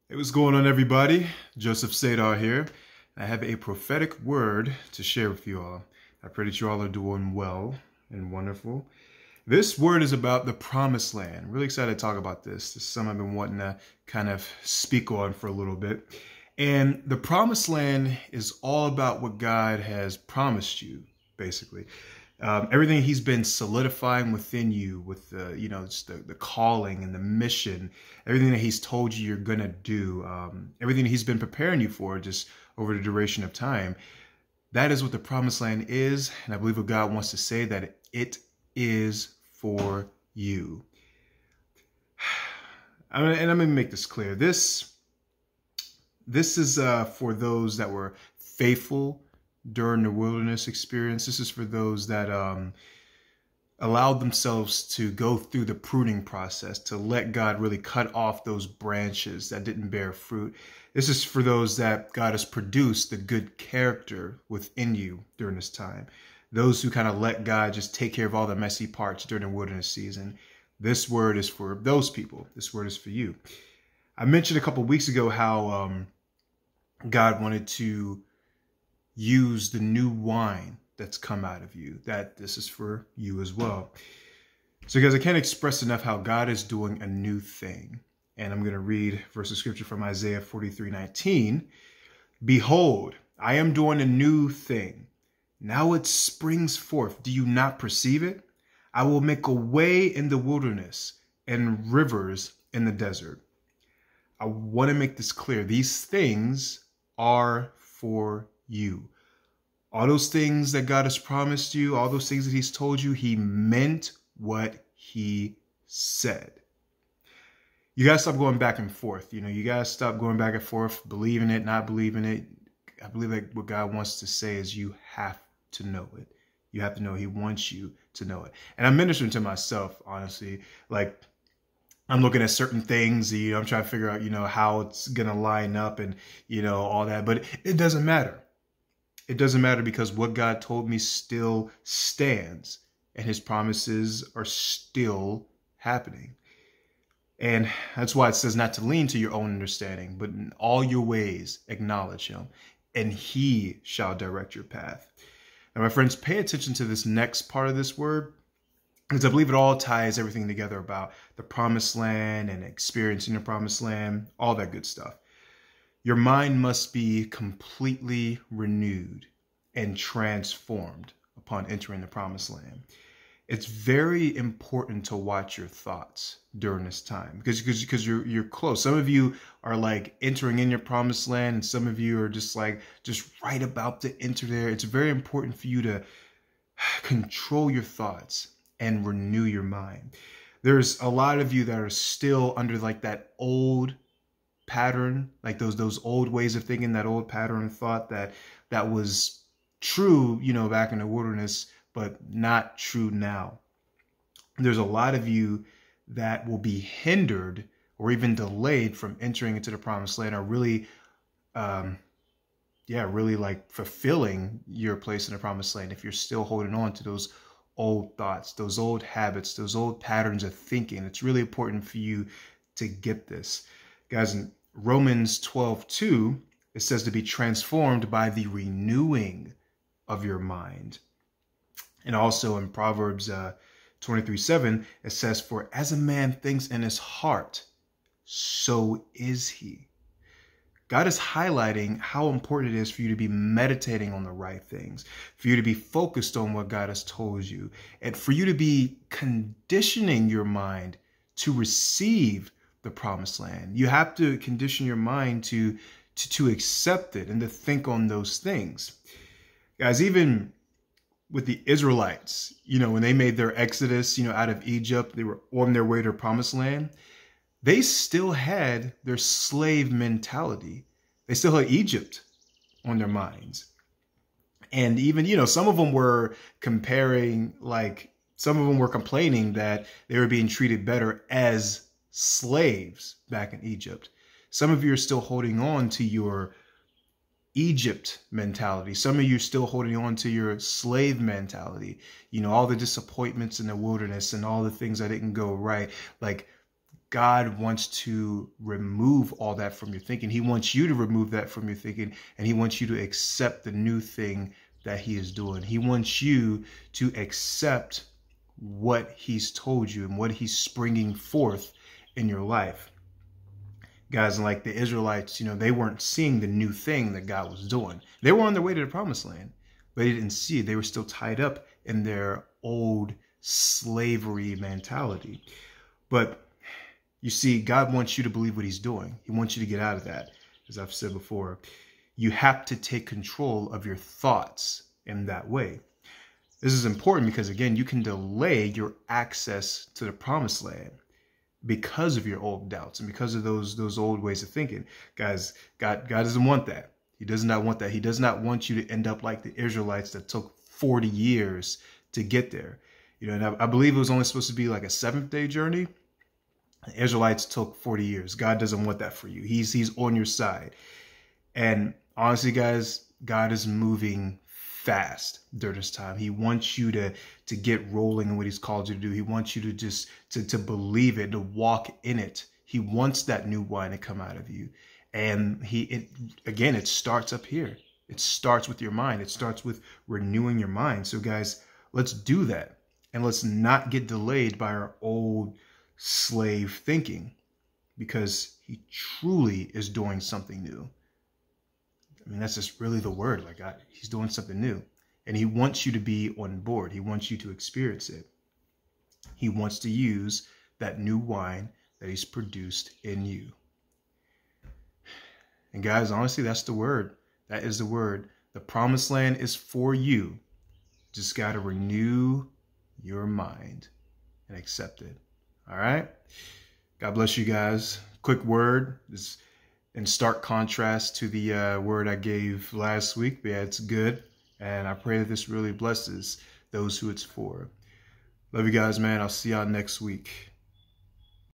Hey, what's going on, everybody? Joseph Sadar here. I have a prophetic word to share with you all. I pray that you all are doing well and wonderful. This word is about the promised land. I'm really excited to talk about this. This is something I've been wanting to kind of speak on for a little bit. And the promised land is all about what God has promised you, basically. Everything he's been solidifying within you with just the calling and the mission, everything that he's told you you're going to do, everything that he's been preparing you for just over the duration of time. That is what the promised land is. And I believe what God wants to say, that it is for you. And I'm going to make this clear. This is for those that were faithful during the wilderness experience. This is for those that allowed themselves to go through the pruning process, to let God really cut off those branches that didn't bear fruit. This is for those that God has produced the good character within you during this time. Those who kind of let God just take care of all the messy parts during the wilderness season. This word is for those people. This word is for you. I mentioned a couple of weeks ago how God wanted to use the new wine that's come out of you, that this is for you as well. So guys, I can't express enough how God is doing a new thing. And I'm going to read a verse of scripture from Isaiah 43:19. Behold, I am doing a new thing. Now it springs forth. Do you not perceive it? I will make a way in the wilderness and rivers in the desert. I want to make this clear. These things are for you. All those things that God has promised you, all those things that he's told you, he meant what he said. You got to stop going back and forth. You got to stop going back and forth, believing it, not believing it. I believe that what God wants to say is you have to know it. You have to know he wants you to know it. And I'm ministering to myself, honestly. Like, I'm looking at certain things, I'm trying to figure out, how it's going to line up and, all that. But it doesn't matter. It doesn't matter, because what God told me still stands and his promises are still happening. And that's why it says not to lean to your own understanding, but in all your ways acknowledge him, and he shall direct your path. And my friends, pay attention to this next part of this word, because I believe it all ties everything together about the promised land and experiencing the promised land, all that good stuff. Your mind must be completely renewed and transformed upon entering the promised land. It's very important to watch your thoughts during this time, because you're close. Some of you are like entering in your promised land, and some of you are just right about to enter there. It's very important for you to control your thoughts and renew your mind. There's a lot of you that are still under like that old pattern, like those old ways of thinking, that old pattern of thought that was true, back in the wilderness, but not true now. There's a lot of you that will be hindered or even delayed from entering into the promised land, or really, really like fulfilling your place in the promised land if you're still holding on to those old thoughts, those old habits, those old patterns of thinking. It's really important for you to get this. Guys, in Romans 12:2, it says to be transformed by the renewing of your mind. And also in Proverbs 23:7, it says, for as a man thinks in his heart, so is he. God is highlighting how important it is for you to be meditating on the right things, for you to be focused on what God has told you, and for you to be conditioning your mind to receive the promised land. You have to condition your mind to accept it and to think on those things. Guys, even with the Israelites, when they made their exodus, out of Egypt, they were on their way to the promised land. They still had their slave mentality. They still had Egypt on their minds. And even, some of them were complaining that they were being treated better as slaves back in Egypt. Some of you are still holding on to your Egypt mentality. Some of you are still holding on to your slave mentality. All the disappointments in the wilderness and all the things that didn't go right. Like, God wants to remove all that from your thinking. He wants you to remove that from your thinking, and he wants you to accept the new thing that he is doing. He wants you to accept what he's told you and what he's springing forth in your life. Guys, like the Israelites, they weren't seeing the new thing that God was doing. They were on their way to the promised land, but they didn't see it. They were still tied up in their old slavery mentality. But you see, God wants you to believe what he's doing. He wants you to get out of that. As I've said before, you have to take control of your thoughts in that way. This is important because, again, you can delay your access to the promised land because of your old doubts and because of those old ways of thinking. Guys, God doesn't want that. He does not want that. He does not want you to end up like the Israelites that took 40 years to get there. And I believe it was only supposed to be like a 7th-day journey. The Israelites took 40 years. God doesn't want that for you. He's on your side. And honestly, guys, God is moving fast during this time. He wants you to get rolling in what he's called you to do. He wants you to just to believe it, to walk in it. He wants that new wine to come out of you. And it starts up here. It starts with your mind. It starts with renewing your mind. So guys, let's do that. And let's not get delayed by our old slave thinking, because he truly is doing something new. I mean, that's just really the word. Like, he's doing something new, and he wants you to be on board. He wants you to experience it. He wants to use that new wine that he's produced in you. And guys, honestly, that's the word. That is the word. The promised land is for you. Just got to renew your mind and accept it. All right. God bless you guys. Quick word is in stark contrast to the word I gave last week. But yeah, it's good. And I pray that this really blesses those who it's for. Love you guys, man. I'll see y'all next week.